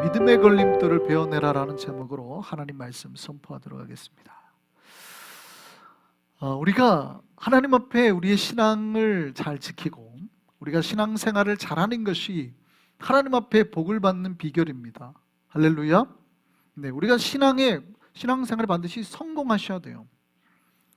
믿음의 걸림돌을 베어내라라는 제목으로 하나님 말씀 선포하도록 하겠습니다. 우리가 하나님 앞에 우리의 신앙을 잘 지키고 우리가 신앙생활을 잘하는 것이 하나님 앞에 복을 받는 비결입니다. 할렐루야. 네, 우리가 신앙생활에 반드시 성공하셔야 돼요.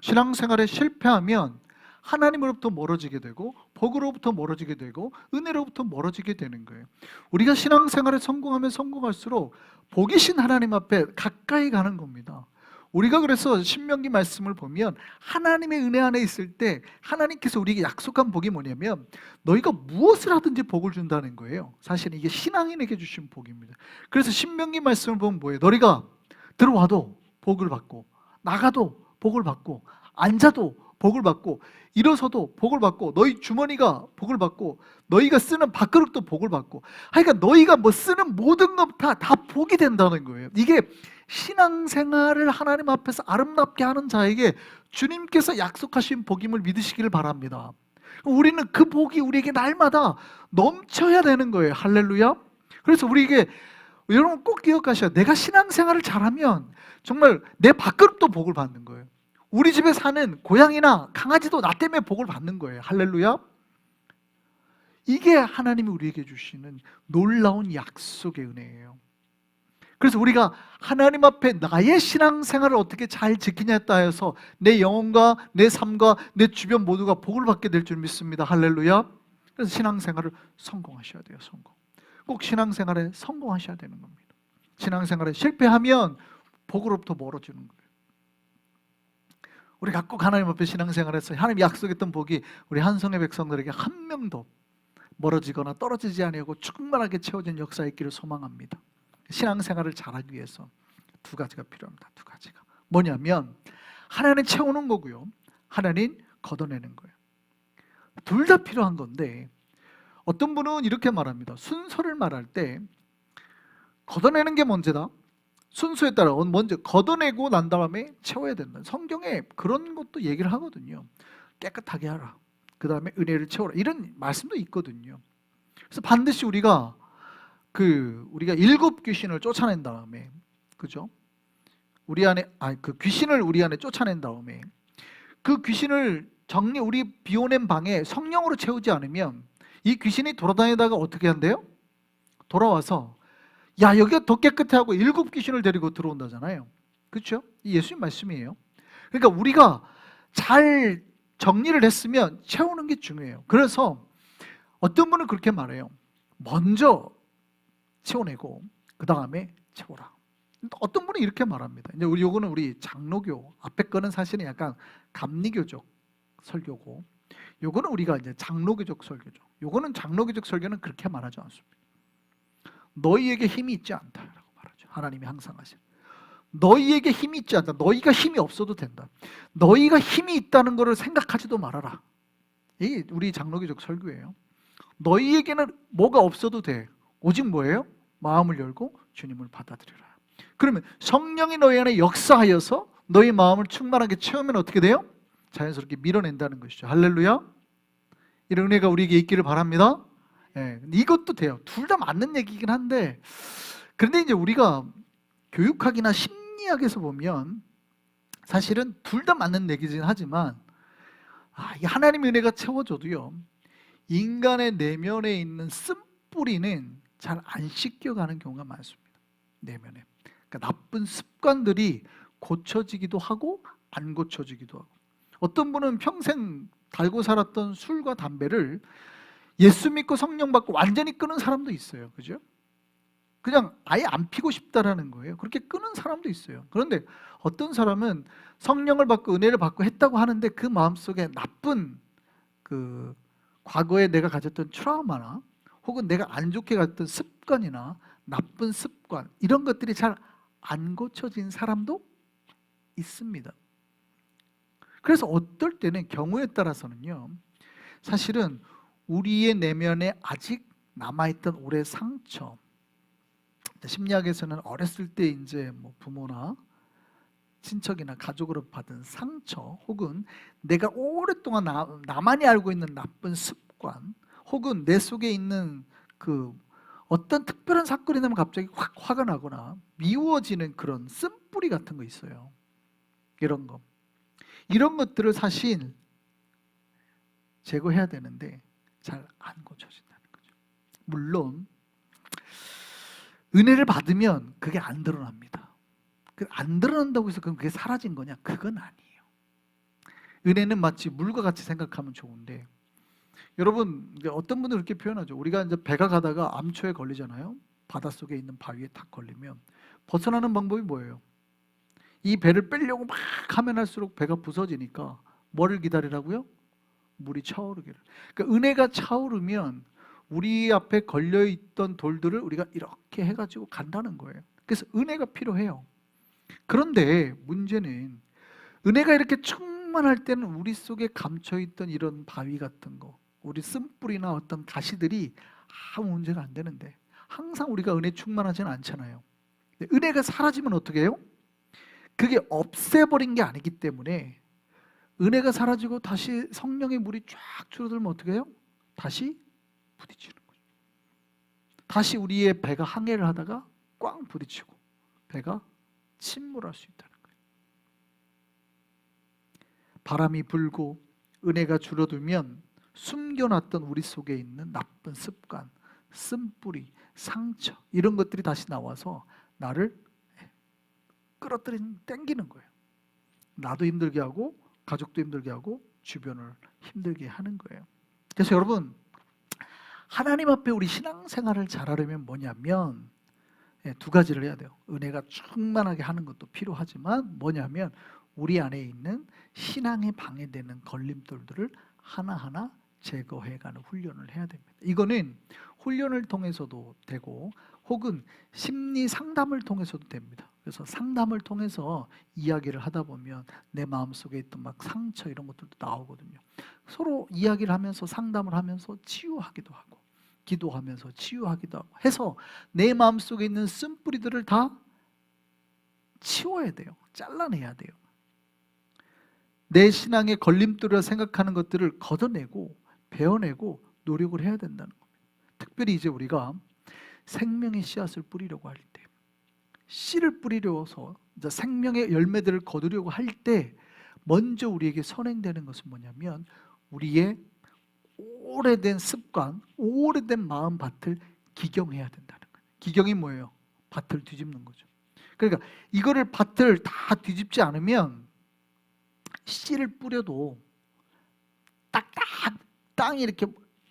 신앙생활에 실패하면 하나님으로부터 멀어지게 되고 복으로부터 멀어지게 되고 은혜로부터 멀어지게 되는 거예요. 우리가 신앙생활에 성공하면 성공할수록 복이신 하나님 앞에 가까이 가는 겁니다. 우리가 그래서 신명기 말씀을 보면 하나님의 은혜 안에 있을 때 하나님께서 우리에게 약속한 복이 뭐냐면 너희가 무엇을 하든지 복을 준다는 거예요. 사실 이게 신앙인에게 주신 복입니다. 그래서 신명기 말씀을 보면 뭐예요? 너희가 들어와도 복을 받고 나가도 복을 받고 앉아도 복을 받고 일어서도 복을 받고 너희 주머니가 복을 받고 너희가 쓰는 밥그릇도 복을 받고, 그러니까 너희가 뭐 쓰는 모든 것 다 복이 된다는 거예요. 이게 신앙생활을 하나님 앞에서 아름답게 하는 자에게 주님께서 약속하신 복임을 믿으시기를 바랍니다. 우리는 그 복이 우리에게 날마다 넘쳐야 되는 거예요. 할렐루야. 그래서 우리에게 여러분 꼭 기억하셔야 돼요. 내가 신앙생활을 잘하면 정말 내 밥그릇도 복을 받는 거예요. 우리 집에 사는 고양이나 강아지도 나 때문에 복을 받는 거예요. 할렐루야. 이게 하나님이 우리에게 주시는 놀라운 약속의 은혜예요. 그래서 우리가 하나님 앞에 나의 신앙생활을 어떻게 잘 지키냐에 따라서 내 영혼과 내 삶과 내 주변 모두가 복을 받게 될 줄 믿습니다. 할렐루야. 그래서 신앙생활을 성공하셔야 돼요. 꼭 신앙생활에 성공하셔야 되는 겁니다. 신앙생활에 실패하면 복으로부터 멀어지는 거예요. 우리가 꼭 하나님 앞에 신앙생활에서 하나님이 약속했던 복이 우리 한성의 백성들에게 한 명도 멀어지거나 떨어지지 아니하고 충만하게 채워진 역사의 길을 소망합니다. 신앙생활을 잘하기 위해서 두 가지가 필요합니다. 두 가지가 뭐냐면 하나는 채우는 거고요, 하나는 걷어내는 거예요. 둘 다 필요한 건데 어떤 분은 이렇게 말합니다. 순서를 말할 때 걷어내는 게 먼저다. 순서에 따라 먼저 걷어내고 난 다음에 채워야 된다. 성경에 그런 것도 얘기를 하거든요. 깨끗하게 하라, 그 다음에 은혜를 채워라, 이런 말씀도 있거든요. 그래서 반드시 우리가 일곱 귀신을 쫓아낸 다음에, 그죠? 그 귀신을 우리 안에 쫓아낸 다음에 그 귀신을 우리 비워낸 방에 성령으로 채우지 않으면 이 귀신이 돌아다니다가 어떻게 한대요? 돌아와서 야, 여기가 더 깨끗해 하고 일곱 귀신을 데리고 들어온다잖아요. 그렇죠? 이 예수님 말씀이에요. 그러니까 우리가 잘 정리를 했으면 채우는 게 중요해요. 그래서 어떤 분은 그렇게 말해요. 먼저 채워내고 그 다음에 채워라. 어떤 분은 이렇게 말합니다. 이제 요거는 우리 장로교 앞에 거는 사실은 약간 감리교적 설교고, 요거는 우리가 이제 장로교적 설교죠. 요거는 장로교적 설교는 그렇게 말하지 않습니다. 너희에게 힘이 있지 않다라고 말하죠. 하나님이 항상 하세요. 너희에게 힘이 있지 않다. 너희가 힘이 없어도 된다. 너희가 힘이 있다는 것을 생각하지도 말아라. 이게 우리 장로교적 설교예요. 너희에게는 뭐가 없어도 돼. 오직 뭐예요? 마음을 열고 주님을 받아들여라. 그러면 성령이 너희 안에 역사하여서 너희 마음을 충만하게 채우면 어떻게 돼요? 자연스럽게 밀어낸다는 것이죠. 할렐루야. 이런 은혜가 우리에게 있기를 바랍니다. 네, 이것도 돼요. 둘 다 맞는 얘기긴 한데, 그런데 이제 우리가 교육학이나 심리학에서 보면 사실은 둘 다 맞는 얘기긴 하지만 이 하나님의 은혜가 채워져도요, 인간의 내면에 있는 쓴뿌리는 잘 안 씻겨가는 경우가 많습니다. 내면에. 그러니까 나쁜 습관들이 고쳐지기도 하고 안 고쳐지기도 하고, 어떤 분은 평생 달고 살았던 술과 담배를 예수 믿고 성령 받고 완전히 끊은 사람도 있어요. 그죠? 그냥 아예 안 피고 싶다라는 거예요. 그렇게 끊은 사람도 있어요. 그런데 어떤 사람은 성령을 받고 은혜를 받고 했다고 하는데 그 마음속에 나쁜 과거에 내가 가졌던 트라우마나 혹은 내가 안 좋게 가졌던 습관이나 나쁜 습관, 이런 것들이 잘 안 고쳐진 사람도 있습니다. 그래서 어떨 때는 경우에 따라서는요, 사실은 우리의 내면에 아직 남아있던 오래 상처, 심리학에서는 어렸을 때 이제 뭐 부모나 친척이나 가족으로 받은 상처, 혹은 내가 오랫동안 나만이 알고 있는 나쁜 습관, 혹은 내 속에 있는 어떤 특별한 사건이 되면 갑자기 확 화가 나거나 미워지는 그런 쓴뿌리 같은 거 있어요. 이런 거. 이런 것들을 사실 제거해야 되는데 잘 안 고쳐진다는 거죠. 물론 은혜를 받으면 그게 안 드러납니다. 안 드러난다고 해서 그게 사라진 거냐? 그건 아니에요. 은혜는 마치 물과 같이 생각하면 좋은데, 여러분 어떤 분들은 이렇게 표현하죠. 우리가 이제 배가 가다가 암초에 걸리잖아요. 바닷속에 있는 바위에 탁 걸리면 벗어나는 방법이 뭐예요? 이 배를 빼려고 막 하면 할수록 배가 부서지니까 뭐를 기다리라고요? 물이 차오르기를. 그러니까 은혜가 차오르면 우리 앞에 걸려있던 돌들을 우리가 이렇게 해가지고 간다는 거예요. 그래서 은혜가 필요해요. 그런데 문제는 은혜가 이렇게 충만할 때는 우리 속에 감춰있던 이런 바위 같은 거, 우리 쓴뿌리나 어떤 가시들이 아무 문제가 안 되는데, 항상 우리가 은혜 충만하지는 않잖아요. 은혜가 사라지면 어떻게 해요? 그게 없애버린 게 아니기 때문에 은혜가 사라지고 다시 성령의 물이 쫙 줄어들면 어떻게 해요? 다시 부딪히는 거죠. 다시 우리의 배가 항해를 하다가 꽝 부딪히고 배가 침몰할 수 있다는 거예요. 바람이 불고 은혜가 줄어들면 숨겨놨던 우리 속에 있는 나쁜 습관, 쓴뿌리, 상처, 이런 것들이 다시 나와서 나를 땡기는 거예요. 나도 힘들게 하고 가족도 힘들게 하고 주변을 힘들게 하는 거예요. 그래서 여러분, 하나님 앞에 우리 신앙생활을 잘하려면 뭐냐면 두 가지를 해야 돼요. 은혜가 충만하게 하는 것도 필요하지만 뭐냐면 우리 안에 있는 신앙에 방해되는 걸림돌들을 하나하나 제거해가는 훈련을 해야 됩니다. 이거는 훈련을 통해서도 되고 혹은 심리 상담을 통해서도 됩니다. 그래서 상담을 통해서 이야기를 하다 보면 내 마음속에 있던 막 상처 이런 것들도 나오거든요. 서로 이야기를 하면서 상담을 하면서 치유하기도 하고 기도하면서 치유하기도 하고 해서 내 마음속에 있는 쓴뿌리들을 다 치워야 돼요. 잘라내야 돼요. 내 신앙의 걸림돌이라 생각하는 것들을 걷어내고 베어내고 노력을 해야 된다는 겁니다. 특별히 이제 우리가 생명의 씨앗을 뿌리려고 할 때, 씨를 뿌리려서 이제 생명의 열매들을 거두려고 할 때 먼저 우리에게 선행되는 것은 뭐냐면 우리의 오래된 습관, 오래된 마음밭을 기경해야 된다는 거예요. 기경이 뭐예요? 밭을 뒤집는 거죠. 그러니까 이거를 밭을 다 뒤집지 않으면 씨를 뿌려도 딱딱 땅이 이렇게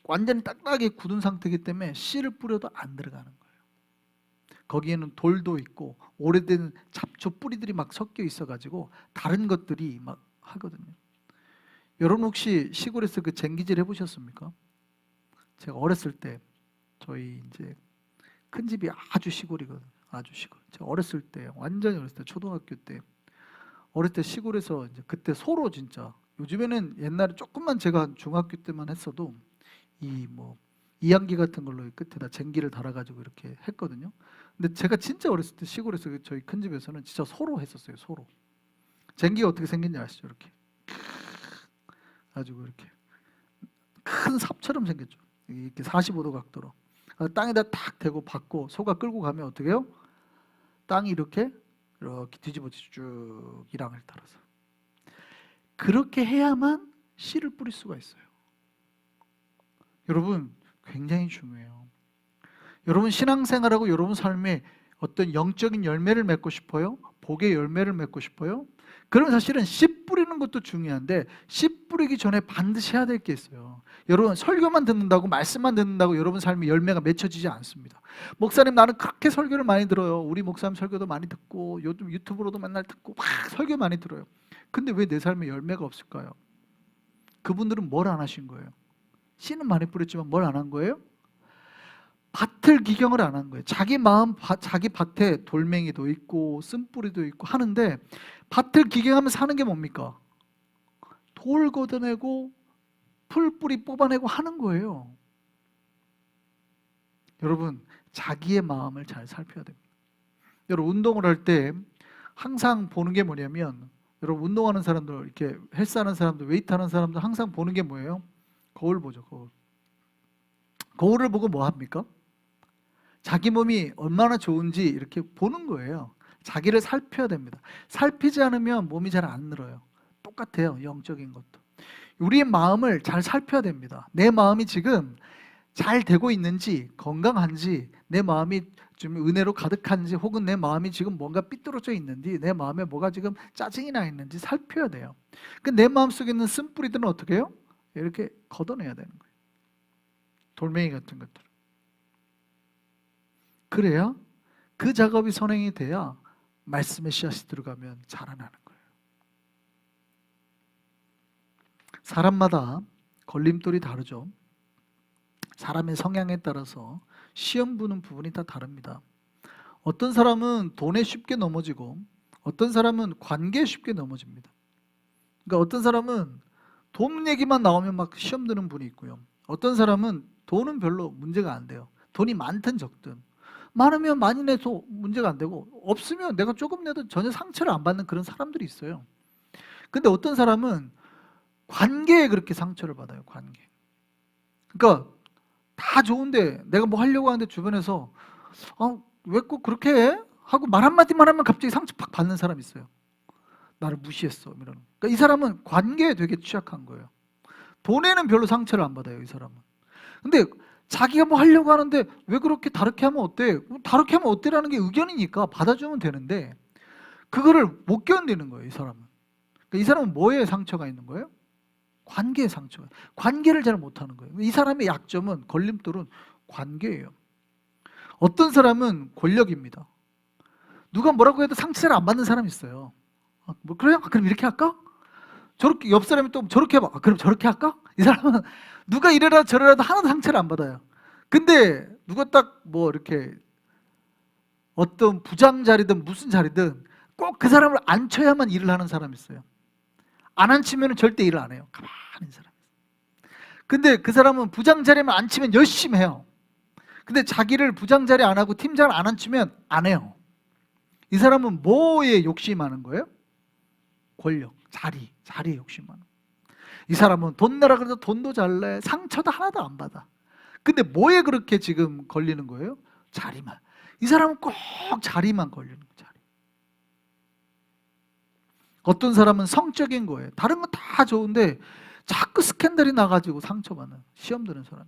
완전히 딱딱하게 굳은 상태이기 때문에 씨를 뿌려도 안 들어가는 거예요. 거기에는 돌도 있고 오래된 잡초 뿌리들이 막 섞여 있어가지고 다른 것들이 막 하거든요. 여러분 혹시 시골에서 그 쟁기질 해보셨습니까? 제가 어렸을 때 저희 이제 큰 집이 아주 시골이거든요. 아주 시골. 제가 어렸을 때 완전히 어렸을 때 초등학교 때 어릴 때 시골에서 이제 그때 소로 진짜 요즘에는 옛날에 조금만 제가 중학교 때만 했어도 이 뭐 이양기 같은 걸로 끝에다 쟁기를 달아가지고 이렇게 했거든요. 근데 제가 진짜 어렸을 때 시골에서 저희 큰 집에서는 진짜 소로 했었어요. 소로. 쟁기가 어떻게 생긴지 아시죠? 이렇게 가지고 이렇게 큰 삽처럼 생겼죠. 이렇게 45도 각도로 땅에다 탁 대고 받고 소가 끌고 가면 어떻게 해요? 땅이 이렇게 뒤집어지죠. 쭉 이랑을 따라서. 그렇게 해야만 씨를 뿌릴 수가 있어요. 여러분 굉장히 중요해요. 여러분 신앙생활하고 여러분 삶에 어떤 영적인 열매를 맺고 싶어요? 복의 열매를 맺고 싶어요? 그럼 사실은 씨 뿌리는 것도 중요한데 씨 뿌리기 전에 반드시 해야 될 게 있어요. 여러분 설교만 듣는다고 말씀만 듣는다고 여러분 삶에 열매가 맺혀지지 않습니다. 목사님 나는 그렇게 설교를 많이 들어요. 우리 목사님 설교도 많이 듣고 요즘 유튜브로도 맨날 듣고 막 설교 많이 들어요. 근데 왜 내 삶에 열매가 없을까요? 그분들은 뭘 안 하신 거예요? 씨는 많이 뿌렸지만 뭘 안 한 거예요? 밭을 기경을 안 한 거예요. 자기 마음, 자기 밭에 돌멩이도 있고 쓴뿌리도 있고 하는데 밭을 기경하면서 하는 게 뭡니까? 돌 걷어내고 풀뿌리 뽑아내고 하는 거예요. 여러분 자기의 마음을 잘 살펴야 됩니다. 여러분 운동을 할 때 항상 보는 게 뭐냐면 여러분 운동하는 사람들 이렇게 헬스하는 사람들 웨이트 하는 사람들 항상 보는 게 뭐예요? 거울 보죠. 거울. 거울을 보고 뭐 합니까? 자기 몸이 얼마나 좋은지 이렇게 보는 거예요. 자기를 살펴야 됩니다. 살피지 않으면 몸이 잘 안 늘어요. 똑같아요. 영적인 것도. 우리의 마음을 잘 살펴야 됩니다. 내 마음이 지금 잘 되고 있는지, 건강한지, 내 마음이 좀 은혜로 가득한지, 혹은 내 마음이 지금 뭔가 삐뚤어져 있는지, 내 마음에 뭐가 지금 짜증이 나 있는지 살펴야 돼요. 내 마음속에 있는 쓴뿌리들은 어떻게 해요? 이렇게 걷어내야 되는 거예요. 돌멩이 같은 것들. 그래야 그 작업이 선행이 돼야 말씀의 씨앗이 들어가면 자라나는 거예요. 사람마다 걸림돌이 다르죠. 사람의 성향에 따라서 시험 보는 부분이 다 다릅니다. 어떤 사람은 돈에 쉽게 넘어지고 어떤 사람은 관계에 쉽게 넘어집니다. 그러니까 어떤 사람은 돈 얘기만 나오면 막 시험 드는 분이 있고요. 어떤 사람은 돈은 별로 문제가 안 돼요. 돈이 많든 적든. 많으면 많이 내도 문제가 안 되고, 없으면 내가 조금 내도 전혀 상처를 안 받는 그런 사람들이 있어요. 근데 어떤 사람은 관계에 그렇게 상처를 받아요. 관계. 그러니까 다 좋은데 내가 뭐 하려고 하는데 주변에서 왜 꼭 그렇게 해? 하고 말 한마디만 하면 갑자기 상처 팍 받는 사람이 있어요. 나를 무시했어. 이런. 그러니까 이 사람은 관계에 되게 취약한 거예요. 돈에는 별로 상처를 안 받아요. 이 사람은. 근데 자기가 뭐 하려고 하는데 왜 그렇게 다르게 하면 어때? 다르게 하면 어때라는 게 의견이니까 받아주면 되는데 그거를 못 견디는 거예요. 이 사람은. 그러니까 이 사람은 뭐에 상처가 있는 거예요? 관계에 상처가. 관계를 잘 못하는 거예요. 이 사람의 약점은, 걸림돌은 관계예요. 어떤 사람은 권력입니다. 누가 뭐라고 해도 상처를 안 받는 사람이 있어요. 뭐 그래요? 그럼 이렇게 할까? 저렇게 옆 사람이 또 저렇게 해봐. 그럼 저렇게 할까? 이 사람은 누가 이래라 저래라도 하나도 상처를 안 받아요. 근데 누가 딱 뭐 이렇게 어떤 부장 자리든 무슨 자리든 꼭 그 사람을 앉혀야만 일을 하는 사람이 있어요. 안 앉히면 절대 일을 안 해요. 가만히 있는 사람. 근데 그 사람은 부장 자리만 앉히면 열심히 해요. 근데 자기를 부장 자리 안 하고 팀장을 안 앉히면 안 해요. 이 사람은 뭐에 욕심이 많은 거예요? 권력, 자리에 욕심 많은. 이 사람은 돈 내라 그래도 돈도 잘 내, 상처도 하나도 안 받아. 근데 뭐에 그렇게 지금 걸리는 거예요? 자리만. 이 사람은 꼭 자리만 걸리는 거예요. 자리. 어떤 사람은 성적인 거예요. 다른 건 다 좋은데 자꾸 스캔들이 나가지고 상처받는, 시험 드는 사람.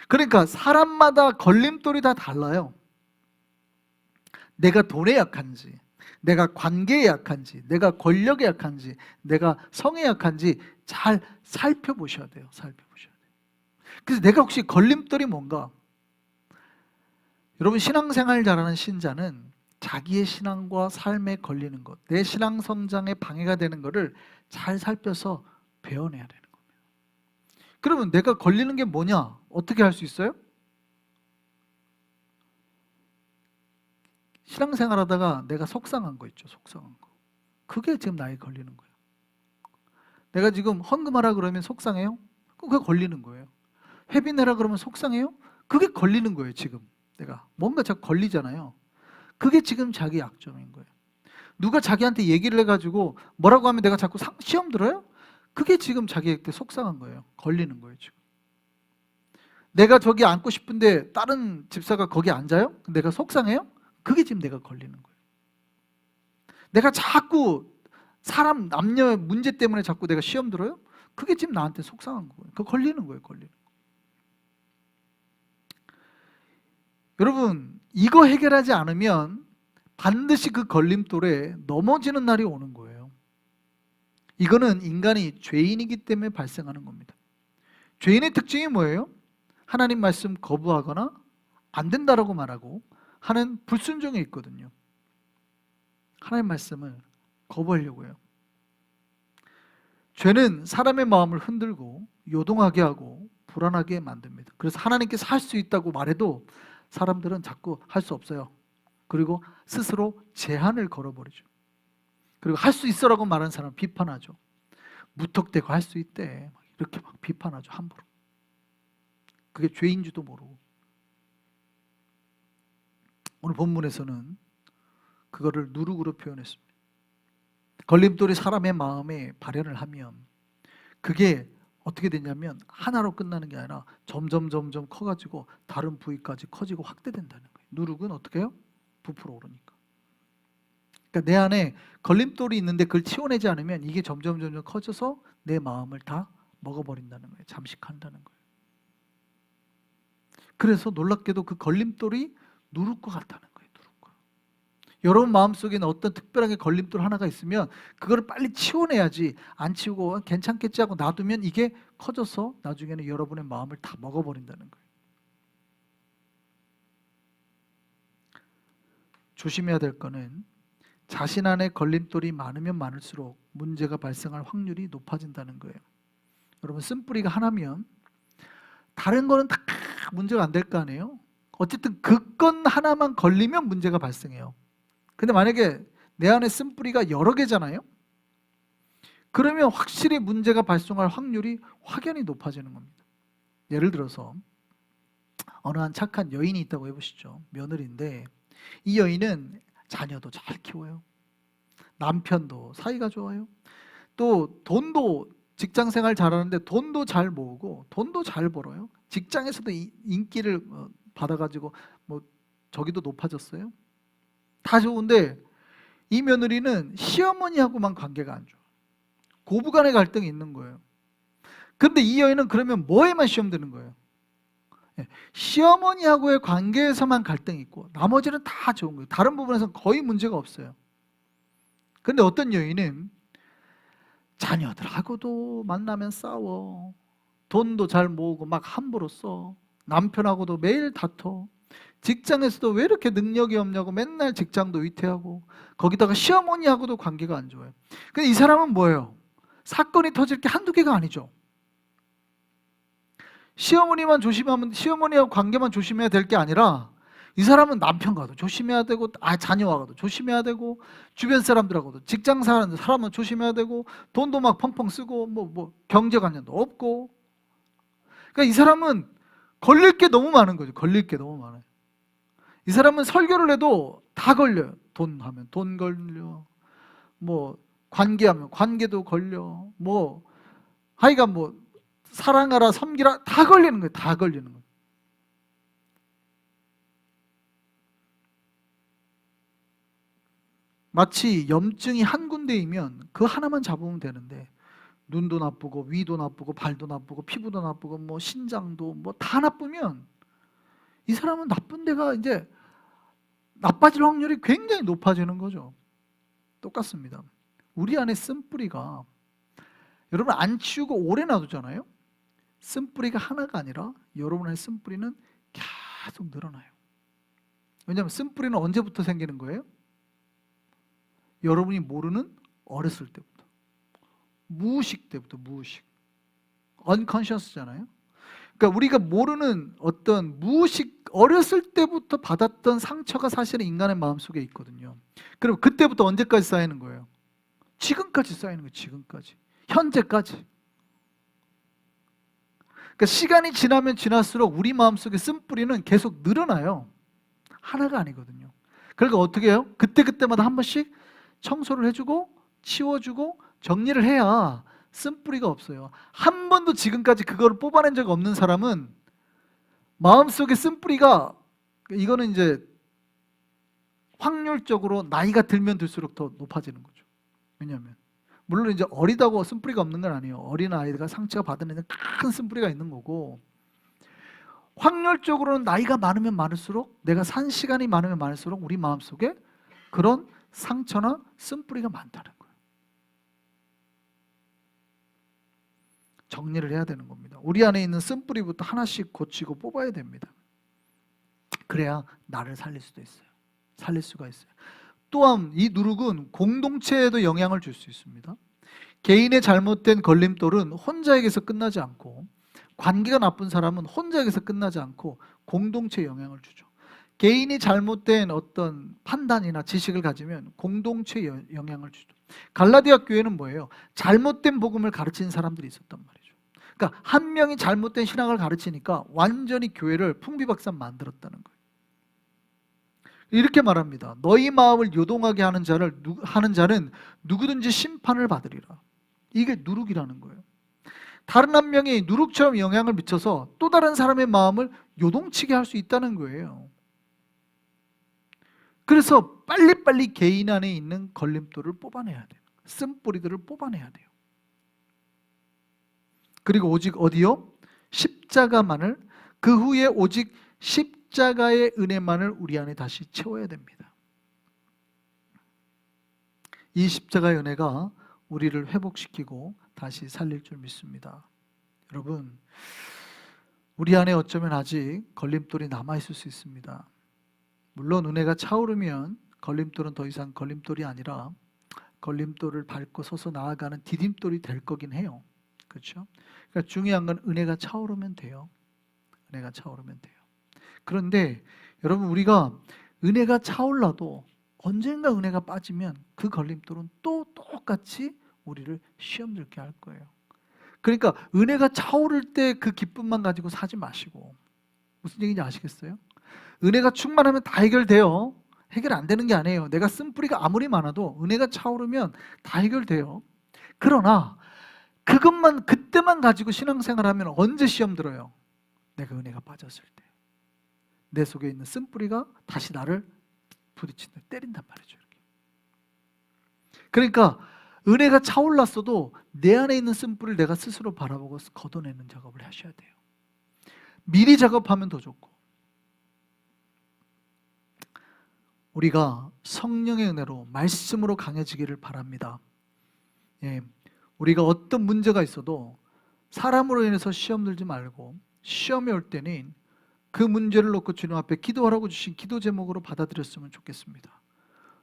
그러니까 사람마다 걸림돌이 다 달라요. 내가 돈에 약한지, 내가 관계에 약한지, 내가 권력에 약한지, 내가 성에 약한지 잘 살펴보셔야 돼요. 살펴보셔야 돼요. 그래서 내가 혹시 걸림돌이 뭔가? 여러분, 신앙생활 잘하는 신자는 자기의 신앙과 삶에 걸리는 것, 내 신앙 성장에 방해가 되는 것을 잘 살펴서 배워내야 되는 겁니다. 그러면 내가 걸리는 게 뭐냐? 어떻게 할 수 있어요? 신앙생활 하다가 내가 속상한 거 있죠. 속상한 거. 그게 지금 나에 걸리는 거예요. 내가 지금 헌금하라 그러면 속상해요? 그게 걸리는 거예요. 회비 내라 그러면 속상해요? 그게 걸리는 거예요. 지금 내가 뭔가 자꾸 걸리잖아요. 그게 지금 자기 약점인 거예요. 누가 자기한테 얘기를 해가지고 뭐라고 하면 내가 자꾸 시험 들어요? 그게 지금 자기한테 속상한 거예요. 걸리는 거예요. 지금 내가 저기 앉고 싶은데 다른 집사가 거기 앉아요? 내가 속상해요? 그게 지금 내가 걸리는 거예요. 내가 자꾸 사람 남녀 문제 때문에 자꾸 내가 시험 들어요? 그게 지금 나한테 속상한 거예요. 그거 걸리는 거예요. 걸리는 거예요. 여러분, 이거 해결하지 않으면 반드시 그 걸림돌에 넘어지는 날이 오는 거예요. 이거는 인간이 죄인이기 때문에 발생하는 겁니다. 죄인의 특징이 뭐예요? 하나님 말씀 거부하거나 안 된다라고 말하고 하는 불순종이 있거든요. 하나님 말씀을 거부하려고 해요. 죄는 사람의 마음을 흔들고 요동하게 하고 불안하게 만듭니다. 그래서 하나님께서 할 수 있다고 말해도 사람들은 자꾸 할 수 없어요. 그리고 스스로 제한을 걸어버리죠. 그리고 할 수 있어라고 말하는 사람 비판하죠. 무턱대고 할 수 있대. 이렇게 막 비판하죠. 함부로. 그게 죄인 줄도 모르고. 오늘 본문에서는 그거를 누룩으로 표현했습니다. 걸림돌이 사람의 마음에 발현을 하면 그게 어떻게 되냐면 하나로 끝나는 게 아니라 점점 커가지고 다른 부위까지 커지고 확대된다는 거예요. 누룩은 어떻게 해요? 부풀어 오르니까. 그러니까 내 안에 걸림돌이 있는데 그걸 치워내지 않으면 이게 점점 커져서 내 마음을 다 먹어버린다는 거예요. 잠식한다는 거예요. 그래서 놀랍게도 그 걸림돌이 누룩과 같다는 거예요. 누룩과. 여러분 마음속에는 어떤 특별하게 걸림돌 하나가 있으면 그거를 빨리 치워내야지, 안 치우고 괜찮겠지 하고 놔두면 이게 커져서 나중에는 여러분의 마음을 다 먹어버린다는 거예요. 조심해야 될 거는 자신 안에 걸림돌이 많으면 많을수록 문제가 발생할 확률이 높아진다는 거예요. 여러분 쓴뿌리가 하나면 다른 거는 다 문제가 안 될 거 아니에요? 어쨌든 그 건 하나만 걸리면 문제가 발생해요. 근데 만약에 내 안에 쓴뿌리가 여러 개잖아요? 그러면 확실히 문제가 발생할 확률이 확연히 높아지는 겁니다. 예를 들어서 어느 한 착한 여인이 있다고 해보시죠. 며느리인데 이 여인은 자녀도 잘 키워요. 남편도 사이가 좋아요. 또 돈도 직장생활 잘하는데 돈도 잘 모으고 돈도 잘 벌어요. 직장에서도 인기를 받아가지고 뭐 저기도 높아졌어요. 다 좋은데 이 며느리는 시어머니하고만 관계가 안 좋아. 고부간의 갈등이 있는 거예요. 그런데 이 여인은 그러면 뭐에만 시험 드는 거예요? 시어머니하고의 관계에서만 갈등이 있고 나머지는 다 좋은 거예요. 다른 부분에서는 거의 문제가 없어요. 근데 어떤 여인은 자녀들하고도 만나면 싸워, 돈도 잘 모으고 막 함부로 써, 남편하고도 매일 다퉈, 직장에서도 왜 이렇게 능력이 없냐고 맨날 직장도 위태하고, 거기다가 시어머니하고도 관계가 안 좋아요. 근데 이 사람은 뭐예요? 사건이 터질 게 한두 개가 아니죠. 시어머니만 조심하면, 시어머니하고 관계만 조심해야 될 게 아니라 이 사람은 남편과도 조심해야 되고, 자녀와도 조심해야 되고, 주변 사람들하고도, 직장 사는 사람은 조심해야 되고, 돈도 막 펑펑 쓰고, 뭐 경제관념도 없고. 그러니까 이 사람은 걸릴 게 너무 많은 거죠. 걸릴 게 너무 많아요. 이 사람은 설교를 해도 다 걸려요. 돈 하면 돈 걸려, 뭐 관계하면 관계도 걸려, 뭐 하여간 뭐 사랑하라 섬기라 다 걸리는 거예요. 다 걸리는 거예요. 마치 염증이 한 군데이면 그 하나만 잡으면 되는데 눈도 나쁘고 위도 나쁘고 발도 나쁘고 피부도 나쁘고 뭐 신장도 뭐 다 나쁘면 이 사람은 나쁜 데가 이제 나빠질 확률이 굉장히 높아지는 거죠. 똑같습니다. 우리 안에 쓴뿌리가, 여러분 안 치우고 오래 놔두잖아요. 쓴뿌리가 하나가 아니라 여러분 안에 쓴뿌리는 계속 늘어나요. 왜냐하면 쓴뿌리는 언제부터 생기는 거예요? 여러분이 모르는 어렸을 때부터, 무의식 때부터. 무의식, unconscious잖아요. 그러니까 우리가 모르는 어떤 무의식, 어렸을 때부터 받았던 상처가 사실은 인간의 마음속에 있거든요. 그럼 그때부터 언제까지 쌓이는 거예요? 지금까지 쌓이는 거예요. 지금까지, 현재까지. 그러니까 시간이 지나면 지날수록 우리 마음속에 쓴뿌리는 계속 늘어나요. 하나가 아니거든요. 그러니까 어떻게 해요? 그때마다 한 번씩 청소를 해주고 치워주고 정리를 해야 쓴뿌리가 없어요. 한 번도 지금까지 그걸 뽑아낸 적 없는 사람은 마음속에 쓴뿌리가, 이거는 이제 확률적으로 나이가 들면 들수록 더 높아지는 거죠. 왜냐하면 물론 이제 어리다고 쓴뿌리가 없는 건 아니에요. 어린 아이가 상처가 받은 애는 큰 쓴뿌리가 있는 거고, 확률적으로는 나이가 많으면 많을수록, 내가 산 시간이 많으면 많을수록 우리 마음속에 그런 상처나 쓴뿌리가 많다는 거예요. 정리를 해야 되는 겁니다. 우리 안에 있는 쓴뿌리부터 하나씩 고치고 뽑아야 됩니다. 그래야 나를 살릴 수도 있어요. 살릴 수가 있어요. 또한 이 누룩은 공동체에도 영향을 줄 수 있습니다. 개인의 잘못된 걸림돌은 혼자에게서 끝나지 않고, 관계가 나쁜 사람은 혼자에게서 끝나지 않고 공동체에 영향을 주죠. 개인이 잘못된 어떤 판단이나 지식을 가지면 공동체에 영향을 주죠. 갈라디아 교회는 뭐예요? 잘못된 복음을 가르치는 사람들이 있었단 말이죠. 그러니까 한 명이 잘못된 신앙을 가르치니까 완전히 교회를 풍비박산 만들었다는 거예요. 이렇게 말합니다. 너희 마음을 요동하게 하는 자는 누구든지 심판을 받으리라. 이게 누룩이라는 거예요. 다른 한 명이 누룩처럼 영향을 미쳐서 또 다른 사람의 마음을 요동치게 할 수 있다는 거예요. 그래서 빨리빨리 개인 안에 있는 걸림돌을 뽑아내야 돼요. 쓴뿌리들을 뽑아내야 돼요. 그리고 오직 어디요? 십자가만을, 그 후에 오직 십자가의 은혜만을 우리 안에 다시 채워야 됩니다. 이 십자가의 은혜가 우리를 회복시키고 다시 살릴 줄 믿습니다. 여러분, 우리 안에 어쩌면 아직 걸림돌이 남아있을 수 있습니다. 물론 은혜가 차오르면 걸림돌은 더 이상 걸림돌이 아니라 걸림돌을 밟고 서서 나아가는 디딤돌이 될 거긴 해요. 그렇죠? 그러니까 중요한 건 은혜가 차오르면 돼요. 은혜가 차오르면 돼요. 그런데 여러분, 우리가 은혜가 차올라도 언젠가 은혜가 빠지면 그 걸림돌은 또 똑같이 우리를 시험 들게 할 거예요. 그러니까 은혜가 차오를 때 그 기쁨만 가지고 사지 마시고, 무슨 얘기인지 아시겠어요? 은혜가 충만하면 다 해결돼요. 해결 안 되는 게 아니에요. 내가 쓴 뿌리가 아무리 많아도 은혜가 차오르면 다 해결돼요. 그러나 그것만, 그때만 가지고 신앙생활하면 언제 시험 들어요? 내가 은혜가 빠졌을 때. 내 속에 있는 쓴뿌리가 다시 나를 부딪힌다, 때린단 말이죠. 이렇게. 그러니까 은혜가 차올랐어도 내 안에 있는 쓴뿌리를 내가 스스로 바라보고 걷어내는 작업을 하셔야 돼요. 미리 작업하면 더 좋고. 우리가 성령의 은혜로, 말씀으로 강해지기를 바랍니다. 예, 우리가 어떤 문제가 있어도 사람으로 인해서 시험 들지 말고, 시험이 올 때는 그 문제를 놓고 주님 앞에 기도하라고 주신 기도 제목으로 받아들였으면 좋겠습니다.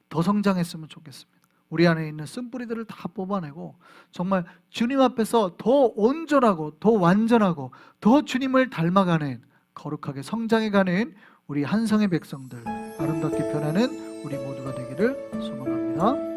더 성장했으면 좋겠습니다. 우리 안에 있는 쓴뿌리들을 다 뽑아내고 정말 주님 앞에서 더 온전하고 더 완전하고 더 주님을 닮아가는, 거룩하게 성장해가는 우리 한성의 백성들, 아름답게 변하는 우리 모두가 되기를 소망합니다.